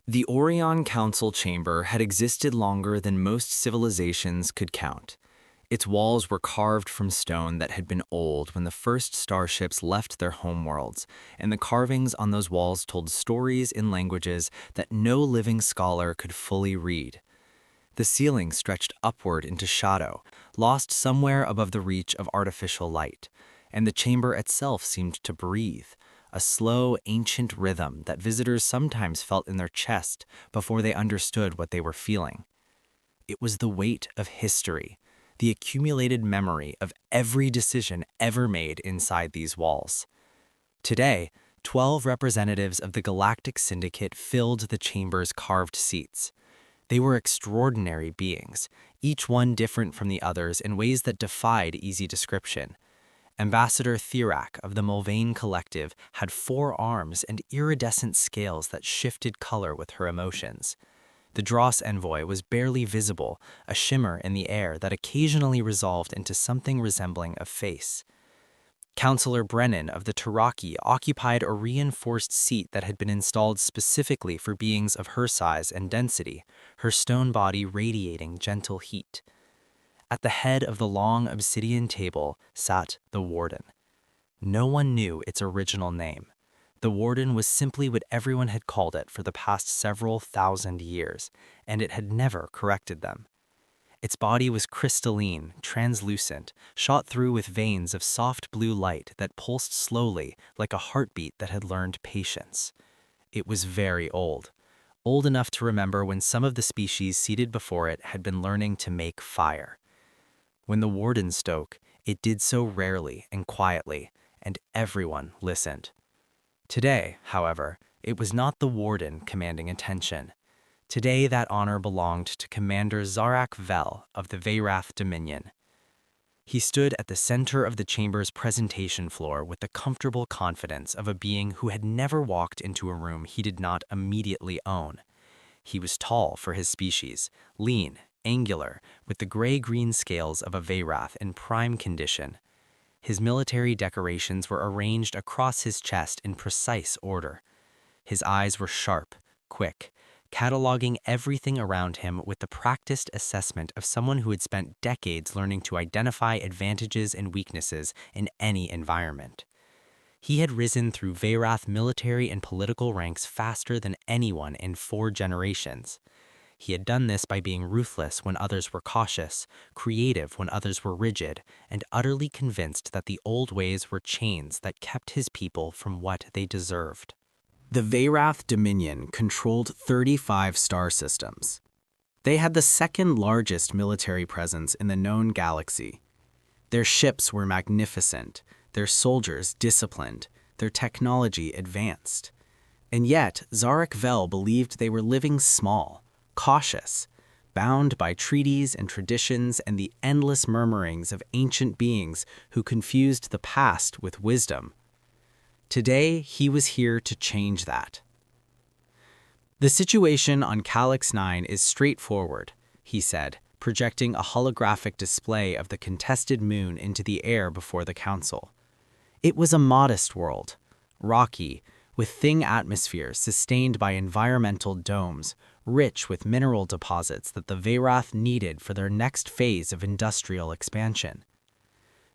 The Orion Council chamber had existed longer than most civilizations could count. Its walls were carved from stone that had been old when the first starships left their homeworlds, and the carvings on those walls told stories in languages that no living scholar could fully read. The ceiling stretched upward into shadow, lost somewhere above the reach of artificial light, and the chamber itself seemed to breathe, a slow, ancient rhythm that visitors sometimes felt in their chest before they understood what they were feeling. It was the weight of history, the accumulated memory of every decision ever made inside these walls. Today, 12 representatives of the Galactic Syndicate filled the chamber's carved seats. They were extraordinary beings, each one different from the others in ways that defied easy description. Ambassador Thirak of the Mulvane Collective had 4 arms and iridescent scales that shifted color with her emotions. The Dross envoy was barely visible, a shimmer in the air that occasionally resolved into something resembling a face. Councillor Brennan of the Taraki occupied a reinforced seat that had been installed specifically for beings of her size and density, her stone body radiating gentle heat. At the head of the long obsidian table sat the Warden. No one knew its original name. The Warden was simply what everyone had called it for the past several thousand years, and it had never corrected them. Its body was crystalline, translucent, shot through with veins of soft blue light that pulsed slowly like a heartbeat that had learned patience. It was very old, old enough to remember when some of the species seated before it had been learning to make fire. When the Warden spoke, it did so rarely and quietly, and everyone listened. Today, however, it was not the Warden commanding attention. Today that honor belonged to Commander Zarak Vel of the Veyrath Dominion. He stood at the center of the chamber's presentation floor with the comfortable confidence of a being who had never walked into a room he did not immediately own. He was tall for his species, lean, angular, with the gray-green scales of a Veyrath in prime condition. His military decorations were arranged across his chest in precise order. His eyes were sharp, quick, cataloging everything around him with the practiced assessment of someone who had spent decades learning to identify advantages and weaknesses in any environment. He had risen through Veyrath military and political ranks faster than anyone in 4 generations. He had done this by being ruthless when others were cautious, creative when others were rigid, and utterly convinced that the old ways were chains that kept his people from what they deserved. The Veyrath Dominion controlled 35 star systems. They had the second largest military presence in the known galaxy. Their ships were magnificent, their soldiers disciplined, their technology advanced. And yet, Zarak Vel believed they were living small, cautious, bound by treaties and traditions and the endless murmurings of ancient beings who confused the past with wisdom. Today, he was here to change that. The situation on Calyx 9 is straightforward, he said, projecting a holographic display of the contested moon into the air before the council. It was a modest world, rocky, with thin atmospheres sustained by environmental domes, rich with mineral deposits that the Veyrath needed for their next phase of industrial expansion.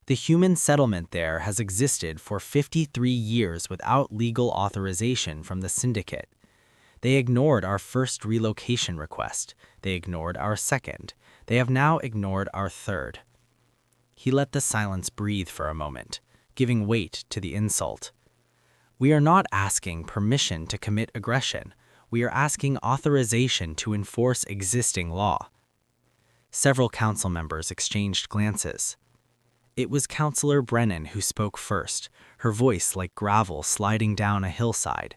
The human settlement there has existed for 53 years without legal authorization from the Syndicate. They ignored our first relocation request. They ignored our second. They have now ignored our third. He let the silence breathe for a moment, giving weight to the insult. We are not asking permission to commit aggression. We are asking authorization to enforce existing law. Several council members exchanged glances. It was Councillor Brennan who spoke first, her voice like gravel sliding down a hillside.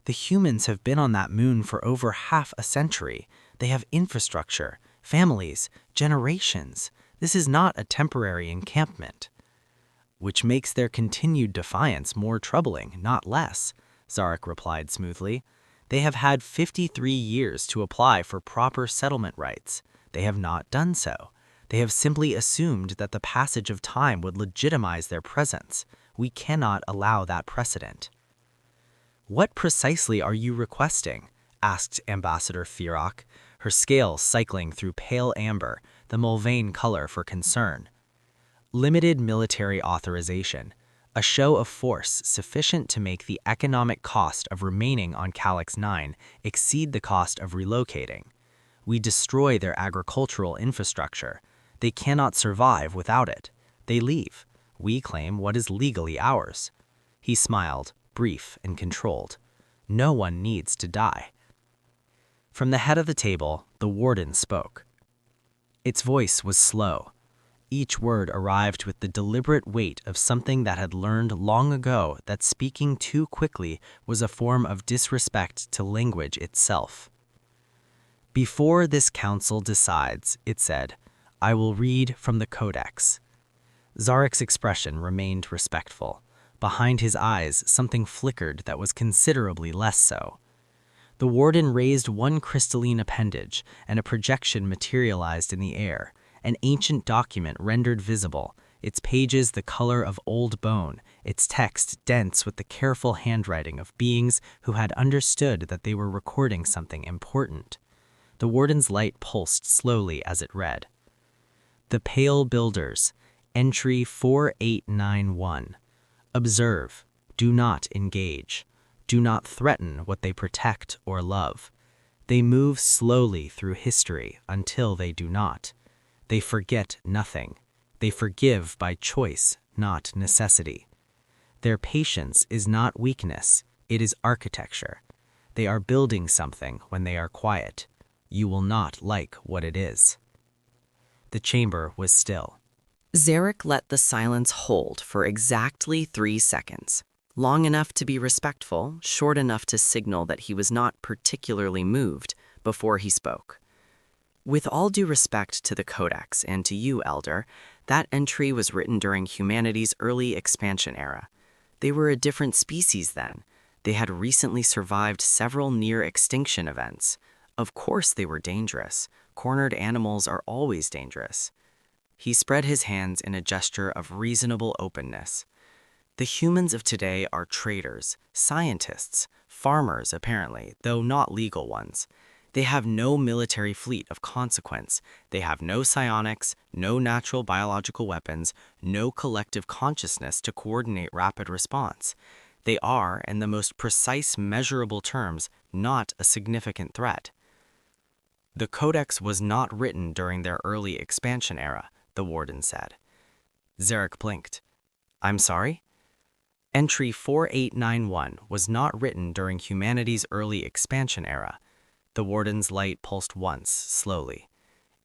The humans have been on that moon for over half a century. They have infrastructure, families, generations. This is not a temporary encampment. Which makes their continued defiance more troubling, not less, Zarak replied smoothly. They have had 53 years to apply for proper settlement rights. They have not done so. They have simply assumed that the passage of time would legitimize their presence. We cannot allow that precedent. What precisely are you requesting? asked Ambassador Thirok, her scales cycling through pale amber, the mulvein color for concern. Limited military authorization, a show of force sufficient to make the economic cost of remaining on Calyx 9 exceed the cost of relocating. We destroy their agricultural infrastructure. They cannot survive without it. They leave. We claim what is legally ours. He smiled, brief and controlled. No one needs to die. From the head of the table, the warden spoke. Its voice was slow. Each word arrived with the deliberate weight of something that had learned long ago that speaking too quickly was a form of disrespect to language itself. Before this council decides, it said, I will read from the Codex. Zarek's expression remained respectful. Behind his eyes, something flickered that was considerably less so. The warden raised one crystalline appendage, and a projection materialized in the air, an ancient document rendered visible, its pages the color of old bone, its text dense with the careful handwriting of beings who had understood that they were recording something important. The warden's light pulsed slowly as it read. The Pale Builders, Entry 4891. Observe, do not engage. Do not threaten what they protect or love. They move slowly through history until they do not. They forget nothing. They forgive by choice, not necessity. Their patience is not weakness, it is architecture. They are building something when they are quiet. You will not like what it is. The chamber was still. Zarek let the silence hold for exactly 3 seconds, long enough to be respectful, short enough to signal that he was not particularly moved, before he spoke. With all due respect to the Codex and to you, Elder, that entry was written during humanity's early expansion era. They were a different species then. They had recently survived several near-extinction events. Of course they were dangerous. Cornered animals are always dangerous. He spread his hands in a gesture of reasonable openness. The humans of today are traders, scientists, farmers apparently, though not legal ones. They have no military fleet of consequence. They have no psionics, no natural biological weapons, no collective consciousness to coordinate rapid response. They are, in the most precise measurable terms, not a significant threat. The Codex was not written during their early expansion era, the warden said. Zarek blinked. I'm sorry? Entry 4891 was not written during humanity's early expansion era. The warden's light pulsed once, slowly.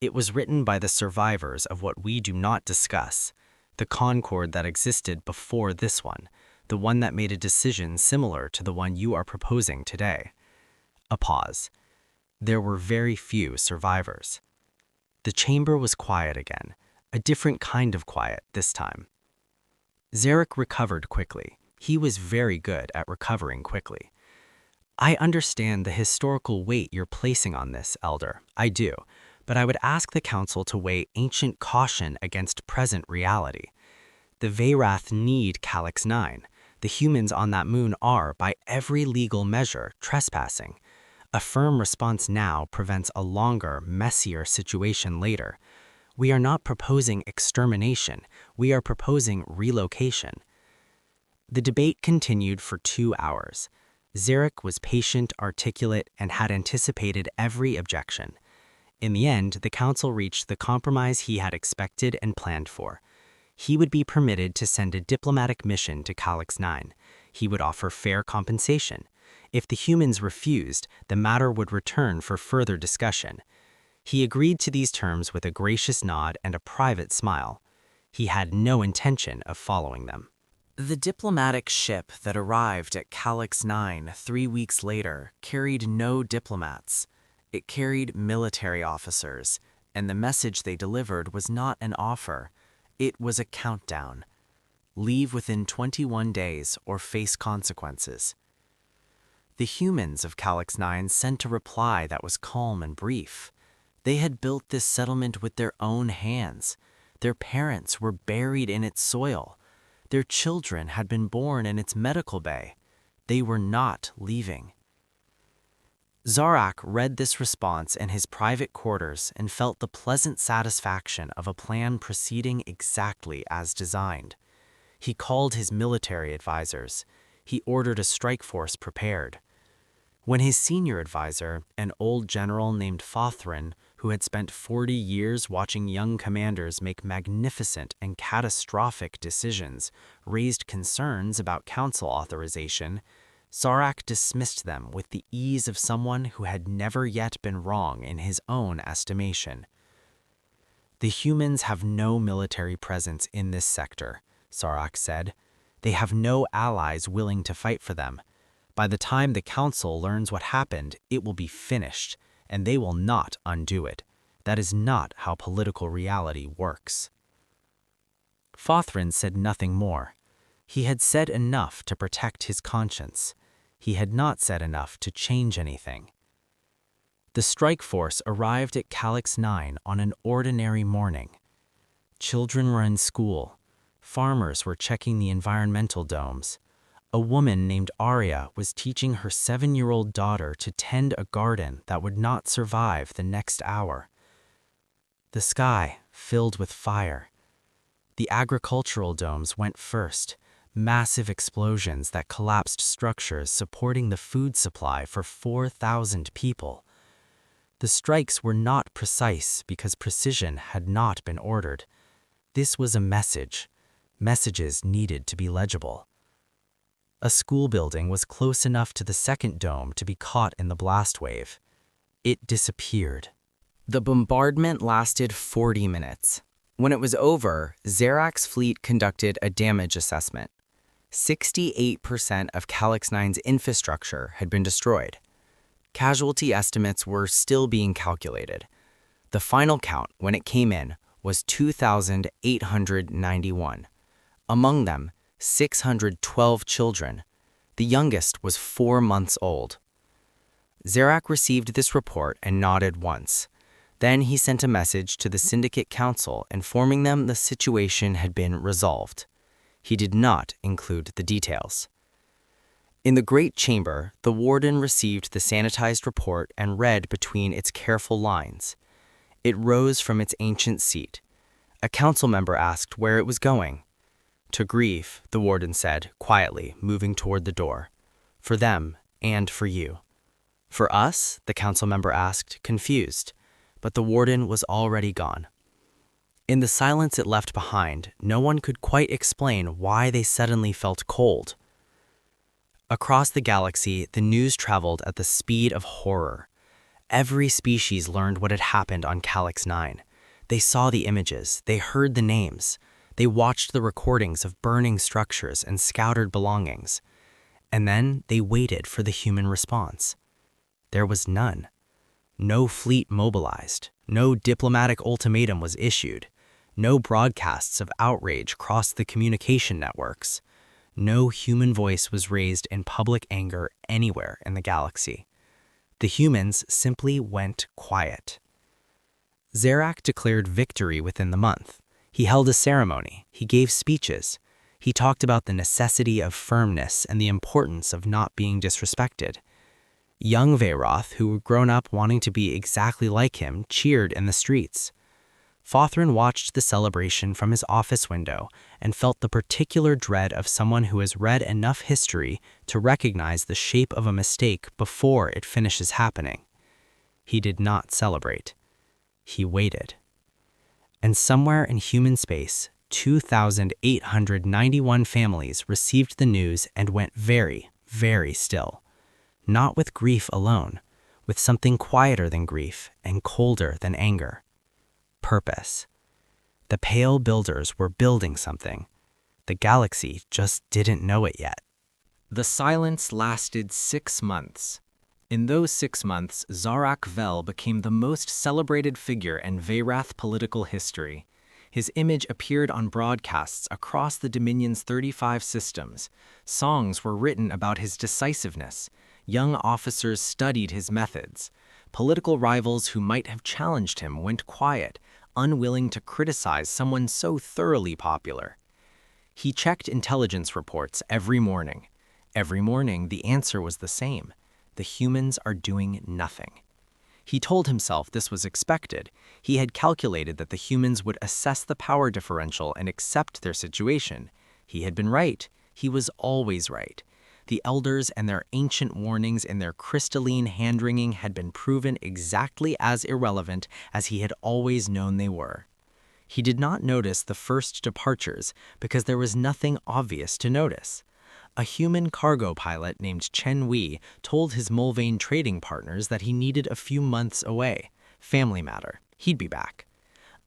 It was written by the survivors of what we do not discuss, the Concord that existed before this one, the one that made a decision similar to the one you are proposing today. A pause. There were very few survivors. The chamber was quiet again, a different kind of quiet this time. Zarek recovered quickly. He was very good at recovering quickly. I understand the historical weight you're placing on this, Elder. I do. But I would ask the Council to weigh ancient caution against present reality. The Veyrath need Calyx 9. The humans on that moon are, by every legal measure, trespassing. A firm response now prevents a longer, messier situation later. We are not proposing extermination. We are proposing relocation. The debate continued for 2 hours. Zarek was patient, articulate, and had anticipated every objection. In the end, the Council reached the compromise he had expected and planned for. He would be permitted to send a diplomatic mission to Calyx 9. He would offer fair compensation. If the humans refused, the matter would return for further discussion. He agreed to these terms with a gracious nod and a private smile. He had no intention of following them. The diplomatic ship that arrived at Calyx 9 3 weeks later carried no diplomats. It carried military officers, and the message they delivered was not an offer. It was a countdown. Leave within 21 days or face consequences. The humans of Calyx 9 sent a reply that was calm and brief. They had built this settlement with their own hands. Their parents were buried in its soil. Their children had been born in its medical bay. They were not leaving. Zarak read this response in his private quarters and felt the pleasant satisfaction of a plan proceeding exactly as designed. He called his military advisors. He ordered a strike force prepared. When his senior advisor, an old general named Fothrin, who had spent 40 years watching young commanders make magnificent and catastrophic decisions, raised concerns about council authorization, Zarak dismissed them with the ease of someone who had never yet been wrong in his own estimation. "The humans have no military presence in this sector," Zarak said. "They have no allies willing to fight for them. By the time the council learns what happened, it will be finished, and they will not undo it. That is not how political reality works." Fothrin said nothing more. He had said enough to protect his conscience. He had not said enough to change anything. The strike force arrived at Calyx 9 on an ordinary morning. Children were in school. Farmers were checking the environmental domes. A woman named Arya was teaching her 7-year-old daughter to tend a garden that would not survive the next hour. The sky filled with fire. The agricultural domes went first, massive explosions that collapsed structures supporting the food supply for 4,000 people. The strikes were not precise because precision had not been ordered. This was a message. Messages needed to be legible. A school building was close enough to the second dome to be caught in the blast wave. It disappeared. The bombardment lasted 40 minutes. When it was over, Zarak's fleet conducted a damage assessment. 68% of Calyx 9's infrastructure had been destroyed. Casualty estimates were still being calculated. The final count, when it came in, was 2,891. Among them, 612 children. The youngest was 4 months old. Zarak received this report and nodded once. Then he sent a message to the Syndicate Council informing them the situation had been resolved. He did not include the details. In the Great Chamber, the warden received the sanitized report and read between its careful lines. It rose from its ancient seat. A council member asked where it was going. "To grief," the warden said, quietly, moving toward the door. "For them and for you." "For us?" the council member asked, confused, but the warden was already gone. In the silence it left behind, no one could quite explain why they suddenly felt cold. Across the galaxy, the news traveled at the speed of horror. Every species learned what had happened on Calyx 9. They saw the images, they heard the names, they watched the recordings of burning structures and scattered belongings. And then they waited for the human response. There was none. No fleet mobilized, no diplomatic ultimatum was issued, no broadcasts of outrage crossed the communication networks. No human voice was raised in public anger anywhere in the galaxy. The humans simply went quiet. Zarak declared victory within the month. He held a ceremony, he gave speeches, he talked about the necessity of firmness and the importance of not being disrespected. Young Veyroth, who had grown up wanting to be exactly like him, cheered in the streets. Fothrin watched the celebration from his office window and felt the particular dread of someone who has read enough history to recognize the shape of a mistake before it finishes happening. He did not celebrate. He waited. And somewhere in human space, 2,891 families received the news and went very, very still. Not with grief alone, with something quieter than grief and colder than anger. Purpose. The Pale Builders were building something. The galaxy just didn't know it yet. The silence lasted 6 months. In those 6 months, Zarak Vel became the most celebrated figure in Veyrath political history. His image appeared on broadcasts across the Dominion's 35 systems. Songs were written about his decisiveness. Young officers studied his methods. Political rivals who might have challenged him went quiet, unwilling to criticize someone so thoroughly popular. He checked intelligence reports every morning. Every morning, the answer was the same. The humans are doing nothing. He told himself this was expected. He had calculated that the humans would assess the power differential and accept their situation. He had been right. He was always right. The elders and their ancient warnings in their crystalline hand-wringing had been proven exactly as irrelevant as he had always known they were. He did not notice the first departures because there was nothing obvious to notice. A human cargo pilot named Chen Wei told his Mulvane trading partners that he needed a few months away. Family matter. He'd be back.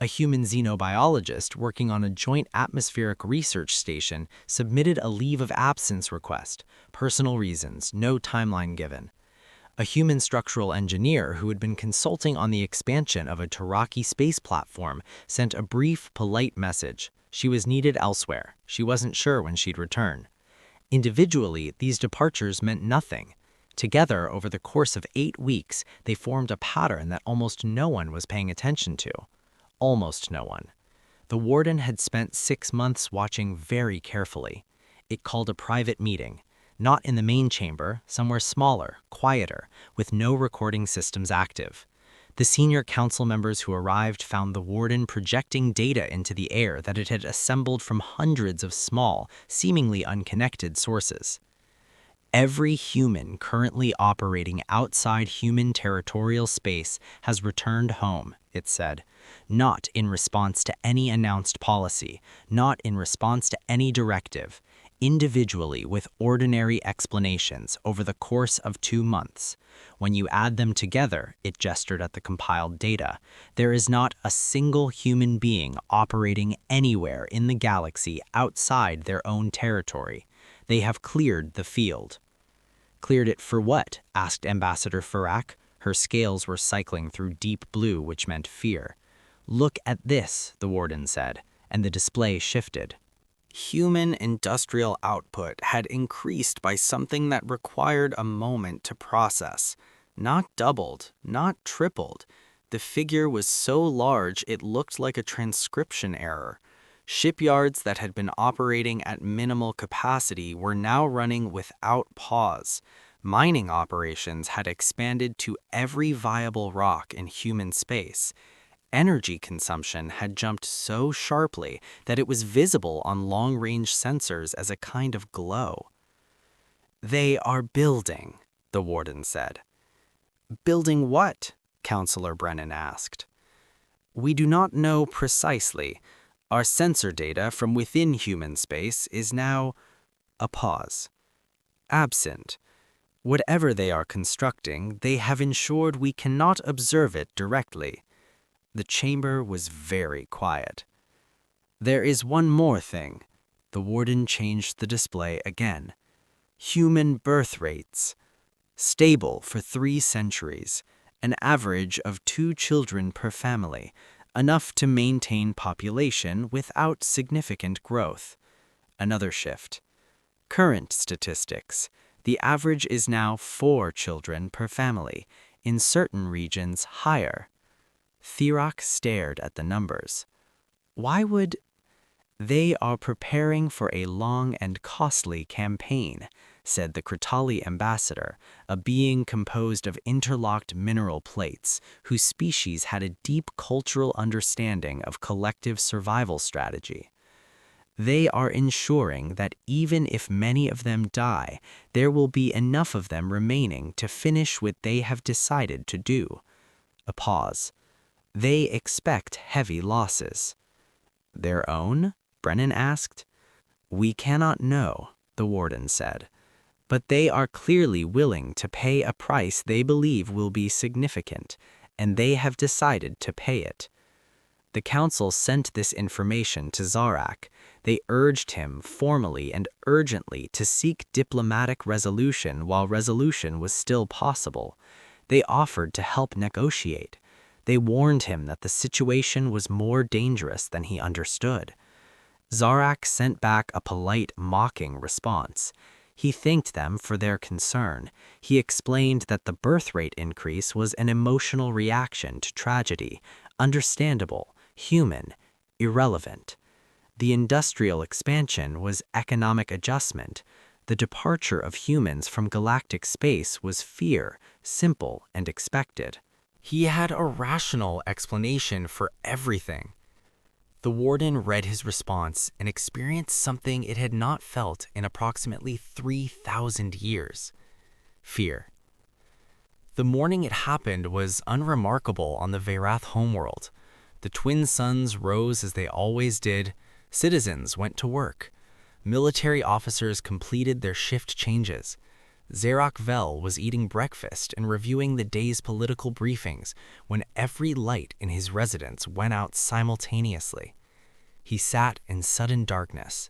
A human xenobiologist working on a joint atmospheric research station submitted a leave of absence request. Personal reasons, no timeline given. A human structural engineer who had been consulting on the expansion of a Taraki space platform sent a brief, polite message. She was needed elsewhere. She wasn't sure when she'd return. Individually, these departures meant nothing. Together, over the course of 8 weeks, they formed a pattern that almost no one was paying attention to. Almost no one. The warden had spent 6 months watching very carefully. It called a private meeting. Not in the main chamber, somewhere smaller, quieter, with no recording systems active. The senior council members who arrived found the warden projecting data into the air that it had assembled from hundreds of small, seemingly unconnected sources. Every human currently operating outside human territorial space has returned home, it said, not in response to any announced policy, not in response to any directive, individually with ordinary explanations over the course of 2 months. When you add them together, it gestured at the compiled data, there is not a single human being operating anywhere in the galaxy outside their own territory. They have cleared the field. Cleared it for what? Asked Ambassador Farak. Her scales were cycling through deep blue, which meant fear. Look at this, the warden said, and the display shifted. Human industrial output had increased by something that required a moment to process. Not doubled, not tripled. The figure was so large it looked like a transcription error. Shipyards that had been operating at minimal capacity were now running without pause. Mining operations had expanded to every viable rock in human space. Energy consumption had jumped so sharply that it was visible on long-range sensors as a kind of glow. They are building, the warden said. Building what? Counselor Brennan asked. We do not know precisely. Our sensor data from within human space is now a pause. Absent. Whatever they are constructing, they have ensured we cannot observe it directly. The chamber was very quiet. There is one more thing. The warden changed the display again. Human birth rates. Stable for 3 centuries. An average of 2 children per family. Enough to maintain population without significant growth. Another shift. Current statistics. The average is now 4 children per family. In certain regions, higher. Thirak stared at the numbers. Why would... They are preparing for a long and costly campaign, said the Kratali ambassador, a being composed of interlocked mineral plates, whose species had a deep cultural understanding of collective survival strategy. They are ensuring that even if many of them die, there will be enough of them remaining to finish what they have decided to do. A pause. They expect heavy losses. Their own? Brennan asked. We cannot know, the warden said, but they are clearly willing to pay a price they believe will be significant, and they have decided to pay it. The council sent this information to Zarak. They urged him formally and urgently to seek diplomatic resolution while resolution was still possible. They offered to help negotiate. They warned him that the situation was more dangerous than he understood. Zarak sent back a polite, mocking response. He thanked them for their concern. He explained that the birth rate increase was an emotional reaction to tragedy, understandable, human, irrelevant. The industrial expansion was economic adjustment. The departure of humans from galactic space was fear, simple and expected. He had a rational explanation for everything. The warden read his response and experienced something it had not felt in approximately 3,000 years. Fear. The morning it happened was unremarkable on the Veyrath homeworld. The twin suns rose as they always did. Citizens went to work. Military officers completed their shift changes. Xeroc Vel was eating breakfast and reviewing the day's political briefings when every light in his residence went out simultaneously. He sat in sudden darkness.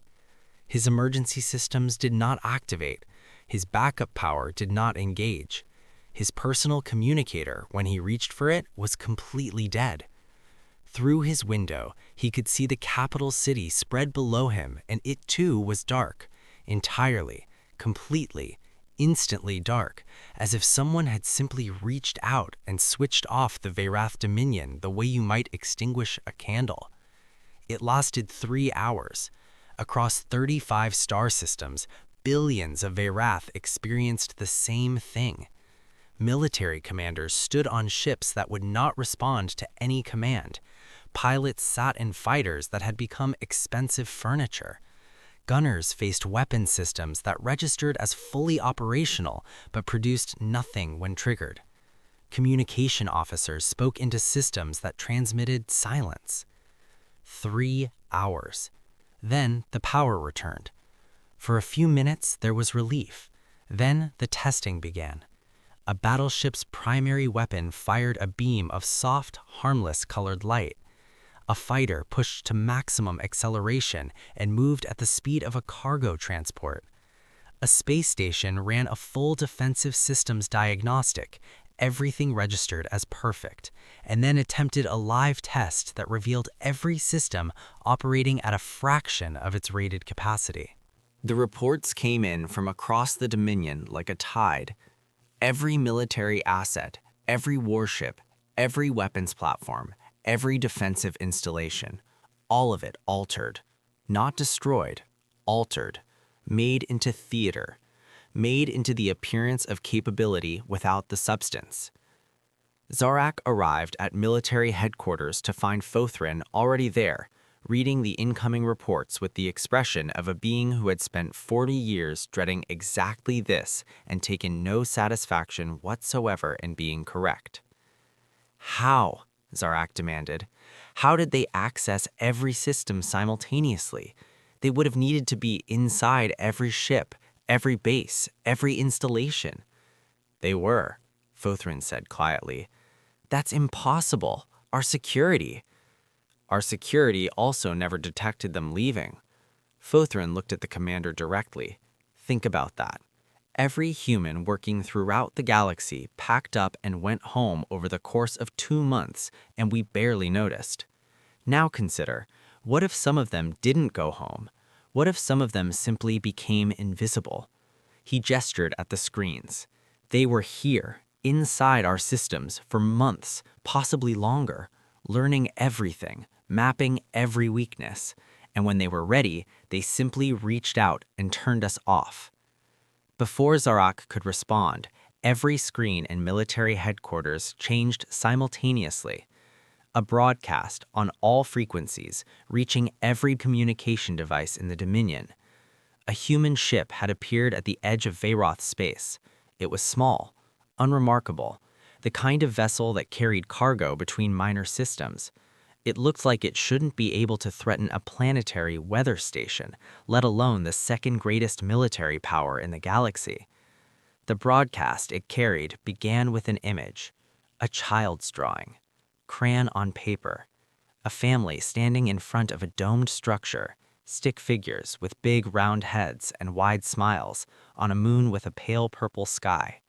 His emergency systems did not activate. His backup power did not engage. His personal communicator, when he reached for it, was completely dead. Through his window, he could see the capital city spread below him, and it too was dark, entirely, completely, instantly dark, as if someone had simply reached out and switched off the Veyrath Dominion the way you might extinguish a candle. It lasted 3 hours. Across 35 star systems, billions of Veyrath experienced the same thing. Military commanders stood on ships that would not respond to any command. Pilots sat in fighters that had become expensive furniture. Gunners faced weapon systems that registered as fully operational but produced nothing when triggered. Communication officers spoke into systems that transmitted silence. 3 hours. Then the power returned. For a few minutes there was relief. Then the testing began. A battleship's primary weapon fired a beam of soft, harmless colored light. A fighter pushed to maximum acceleration and moved at the speed of a cargo transport. A space station ran a full defensive systems diagnostic, everything registered as perfect, and then attempted a live test that revealed every system operating at a fraction of its rated capacity. The reports came in from across the Dominion like a tide. Every military asset, every warship, every weapons platform, every defensive installation, all of it altered. Not destroyed, altered, made into theater, made into the appearance of capability without the substance. Zarak arrived at military headquarters to find Fothrin already there, reading the incoming reports with the expression of a being who had spent 40 years dreading exactly this and taken no satisfaction whatsoever in being correct. How? Zarak demanded. How did they access every system simultaneously? They would have needed to be inside every ship, every base, every installation. They were, Fothrin said quietly. That's impossible. Our security also never detected them leaving. Fothrin looked at the commander directly. Think about that. Every human working throughout the galaxy packed up and went home over the course of 2 months, and we barely noticed. Now consider, what if some of them didn't go home? What if some of them simply became invisible? He gestured at the screens. They were here, inside our systems, for months, possibly longer, learning everything, mapping every weakness, and when they were ready, they simply reached out and turned us off. Before Zarak could respond, every screen in military headquarters changed simultaneously. A broadcast on all frequencies, reaching every communication device in the Dominion. A human ship had appeared at the edge of Veyrath space. It was small, unremarkable, the kind of vessel that carried cargo between minor systems. It looked like it shouldn't be able to threaten a planetary weather station, let alone the second greatest military power in the galaxy. The broadcast it carried began with an image, a child's drawing, crayon on paper, a family standing in front of a domed structure, stick figures with big round heads and wide smiles on a moon with a pale purple sky.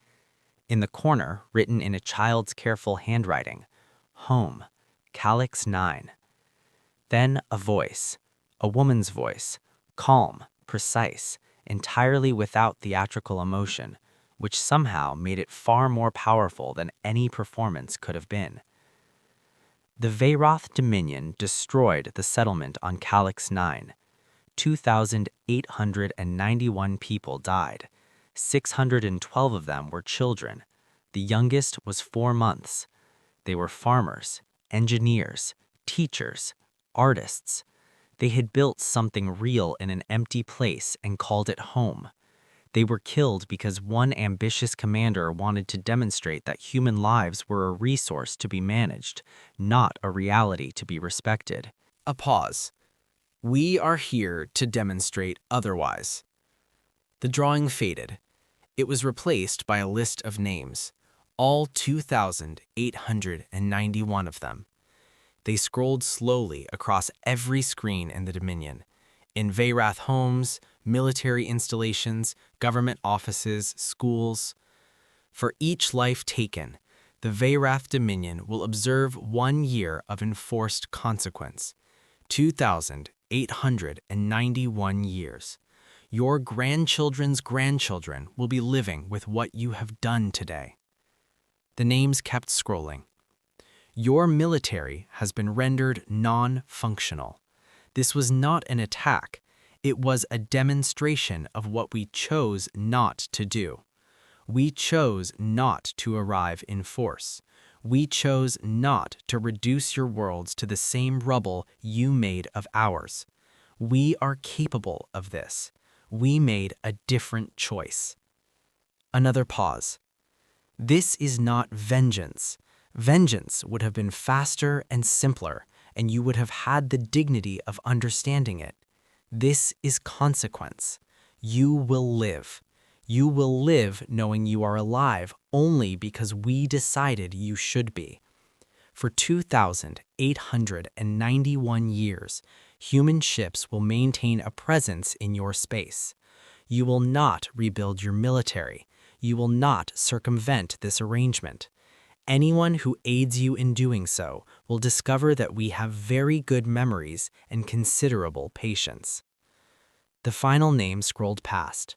In the corner, written in a child's careful handwriting, Home, Calyx 9. Then a voice, a woman's voice, calm, precise, entirely without theatrical emotion, which somehow made it far more powerful than any performance could have been. The Veyrath Dominion destroyed the settlement on Calyx 9. 2,891 people died. 612 of them were children. The youngest was 4 months. They were farmers, engineers, teachers, artists. They had built something real in an empty place and called it home. They were killed because one ambitious commander wanted to demonstrate that human lives were a resource to be managed, not a reality to be respected. A pause. We are here to demonstrate otherwise. The drawing faded. It was replaced by a list of names, all 2,891 of them. They scrolled slowly across every screen in the Dominion, in Veyrath homes, military installations, government offices, schools. For each life taken, the Veyrath Dominion will observe 1 year of enforced consequence, 2,891 years. Your grandchildren's grandchildren will be living with what you have done today. The names kept scrolling. Your military has been rendered non-functional. This was not an attack. It was a demonstration of what we chose not to do. We chose not to arrive in force. We chose not to reduce your worlds to the same rubble you made of ours. We are capable of this. We made a different choice. Another pause. This is not vengeance. Vengeance would have been faster and simpler, and you would have had the dignity of understanding it. This is consequence. You will live. You will live knowing you are alive only because we decided you should be. For 2,891 years, human ships will maintain a presence in your space. You will not rebuild your military. You will not circumvent this arrangement. Anyone who aids you in doing so will discover that we have very good memories and considerable patience. The final name scrolled past.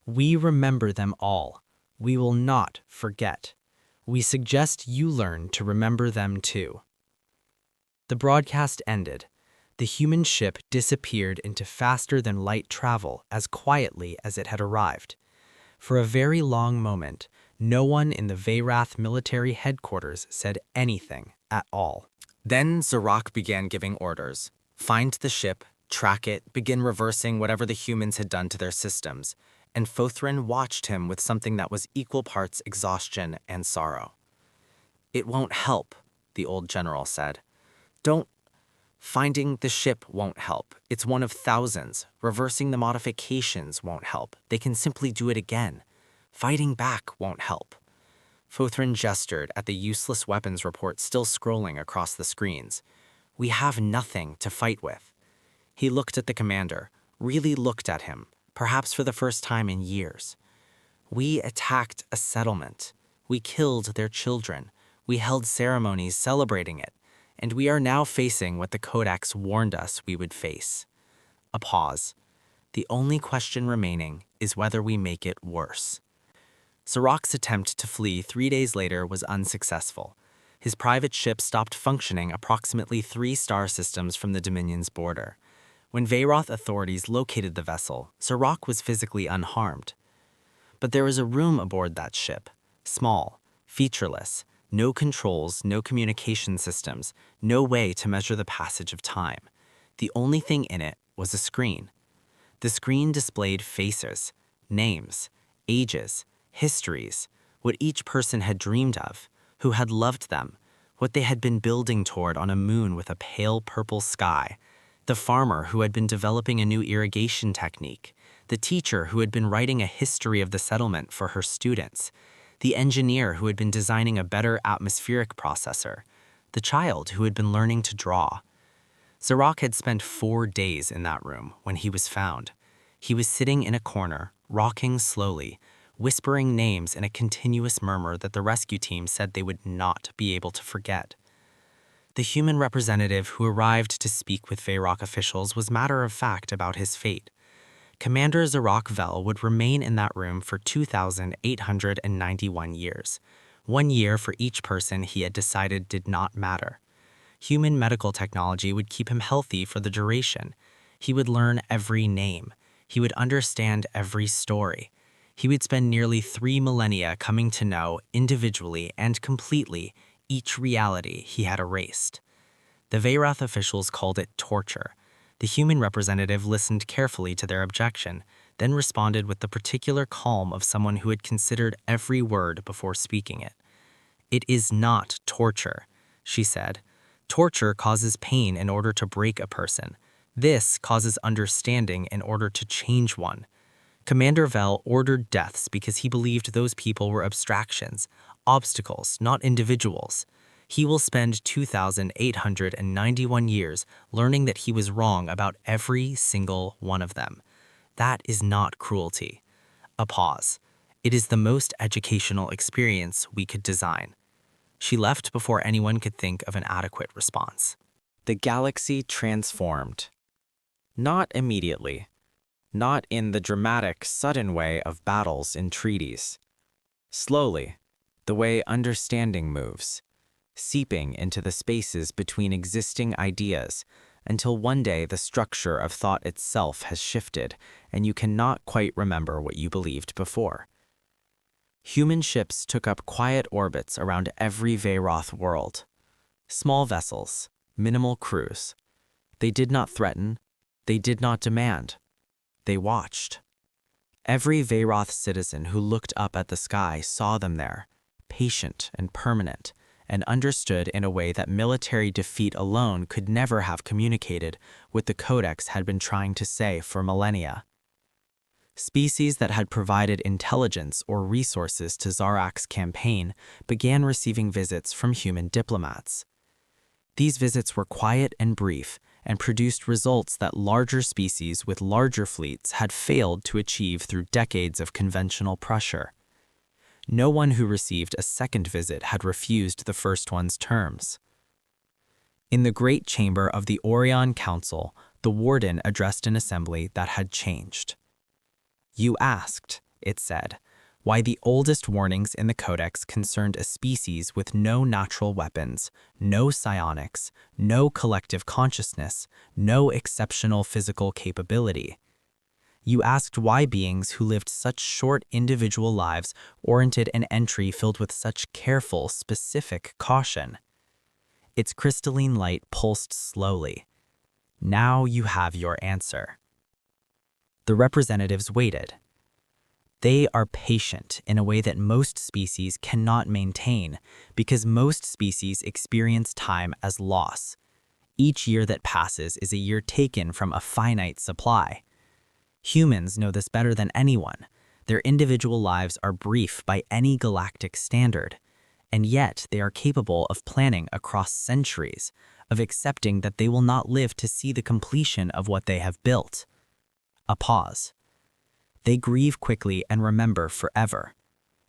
We remember them all. We will not forget. We suggest you learn to remember them too. The broadcast ended. The human ship disappeared into faster-than-light travel as quietly as it had arrived. For a very long moment, no one in the Veyrath military headquarters said anything at all. Then Zarak began giving orders. Find the ship, track it, begin reversing whatever the humans had done to their systems, and Fothrin watched him with something that was equal parts exhaustion and sorrow. It won't help, the old general said. Finding the ship won't help. It's one of thousands. Reversing the modifications won't help. They can simply do it again. Fighting back won't help. Fothrin gestured at the useless weapons report still scrolling across the screens. We have nothing to fight with. He looked at the commander, really looked at him, perhaps for the first time in years. We attacked a settlement. We killed their children. We held ceremonies celebrating it. And we are now facing what the Codex warned us we would face. A pause. The only question remaining is whether we make it worse. Zarak's attempt to flee 3 days later was unsuccessful. His private ship stopped functioning approximately 3 star systems from the Dominion's border. When Veyrath authorities located the vessel, Zarak was physically unharmed. But there was a room aboard that ship, small, featureless, no controls, no communication systems, no way to measure the passage of time. The only thing in it was a screen. The screen displayed faces, names, ages, histories, what each person had dreamed of, who had loved them, what they had been building toward on a moon with a pale purple sky, the farmer who had been developing a new irrigation technique, the teacher who had been writing a history of the settlement for her students, the engineer who had been designing a better atmospheric processor, the child who had been learning to draw. Zarak had spent 4 days in that room when he was found. He was sitting in a corner, rocking slowly, whispering names in a continuous murmur that the rescue team said they would not be able to forget. The human representative who arrived to speak with Veyrath officials was matter-of-fact about his fate. Commander Zarak Vel would remain in that room for 2,891 years, 1 year for each person he had decided did not matter. Human medical technology would keep him healthy for the duration. He would learn every name. He would understand every story. He would spend nearly 3 millennia coming to know, individually and completely, each reality he had erased. The Veyroth officials called it torture. The human representative listened carefully to their objection, then responded with the particular calm of someone who had considered every word before speaking it. "It is not torture," she said. "Torture causes pain in order to break a person. This causes understanding in order to change one." Commander Vell ordered deaths because he believed those people were abstractions, obstacles, not individuals. He will spend 2,891 years learning that he was wrong about every single one of them. That is not cruelty. A pause. It is the most educational experience we could design. She left before anyone could think of an adequate response. The galaxy transformed. Not immediately. Not in the dramatic, sudden way of battles in treaties. Slowly, the way understanding moves, seeping into the spaces between existing ideas, until one day the structure of thought itself has shifted, and you cannot quite remember what you believed before. Human ships took up quiet orbits around every Veyroth world. Small vessels, minimal crews. They did not threaten, they did not demand. They watched. Every Veyroth citizen who looked up at the sky saw them there, patient and permanent, and understood in a way that military defeat alone could never have communicated what the Codex had been trying to say for millennia. Species that had provided intelligence or resources to Zarak's campaign began receiving visits from human diplomats. These visits were quiet and brief, and produced results that larger species with larger fleets had failed to achieve through decades of conventional pressure. No one who received a second visit had refused the first one's terms. In the great chamber of the Orion Council, the warden addressed an assembly that had changed. "You asked," it said, "why the oldest warnings in the Codex concerned a species with no natural weapons, no psionics, no collective consciousness, no exceptional physical capability. You asked why beings who lived such short individual lives warranted an entry filled with such careful, specific caution." Its crystalline light pulsed slowly. "Now you have your answer." The representatives waited. They are patient in a way that most species cannot maintain, because most species experience time as loss. Each year that passes is a year taken from a finite supply. Humans know this better than anyone. Their individual lives are brief by any galactic standard, and yet they are capable of planning across centuries, of accepting that they will not live to see the completion of what they have built. A pause. They grieve quickly and remember forever.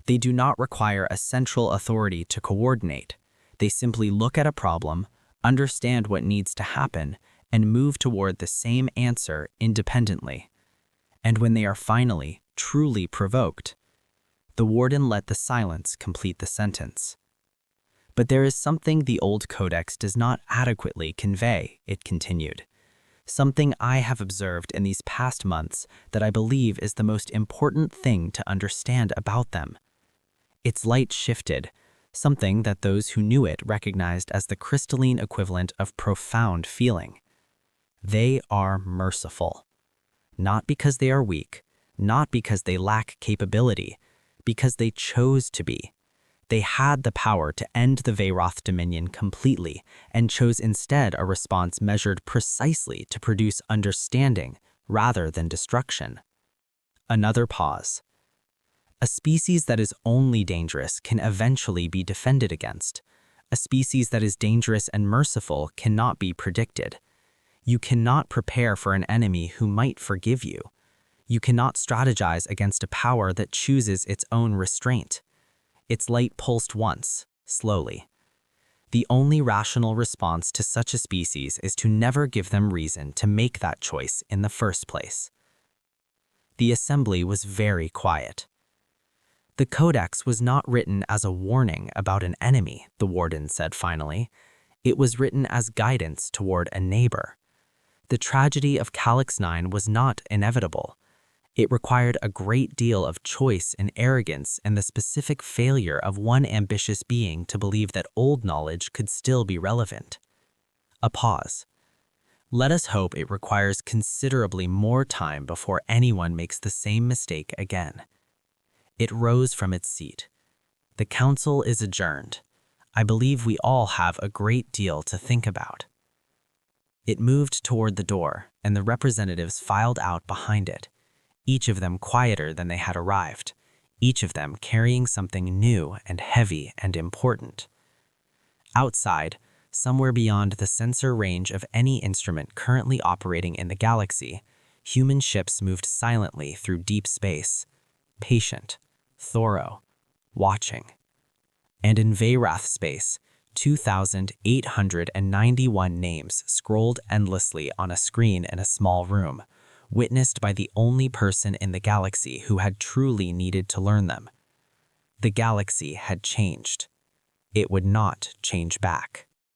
They do not require a central authority to coordinate. They simply look at a problem, understand what needs to happen, and move toward the same answer independently. And when they are finally, truly provoked, the warden let the silence complete the sentence. "But there is something the old Codex does not adequately convey," it continued. "Something I have observed in these past months that I believe is the most important thing to understand about them." Its light shifted, something that those who knew it recognized as the crystalline equivalent of profound feeling. They are merciful. Not because they are weak, not because they lack capability, because they chose to be. They had the power to end the Veyroth dominion completely, and chose instead a response measured precisely to produce understanding rather than destruction. Another pause. A species that is only dangerous can eventually be defended against. A species that is dangerous and merciful cannot be predicted. You cannot prepare for an enemy who might forgive you. You cannot strategize against a power that chooses its own restraint. Its light pulsed once, slowly. The only rational response to such a species is to never give them reason to make that choice in the first place. The assembly was very quiet. "The Codex was not written as a warning about an enemy," the warden said finally. "It was written as guidance toward a neighbor. The tragedy of Calyx 9 was not inevitable. It required a great deal of choice and arrogance and the specific failure of one ambitious being to believe that old knowledge could still be relevant. A pause. Let us hope it requires considerably more time before anyone makes the same mistake again. It rose from its seat. The council is adjourned. I believe we all have a great deal to think about. It moved toward the door, and the representatives filed out behind it, each of them quieter than they had arrived, each of them carrying something new and heavy and important. Outside, somewhere beyond the sensor range of any instrument currently operating in the galaxy, human ships moved silently through deep space, patient, thorough, watching. And in Veyrath space, 2,891 names scrolled endlessly on a screen in a small room, witnessed by the only person in the galaxy who had truly needed to learn them. The galaxy had changed. It would not change back.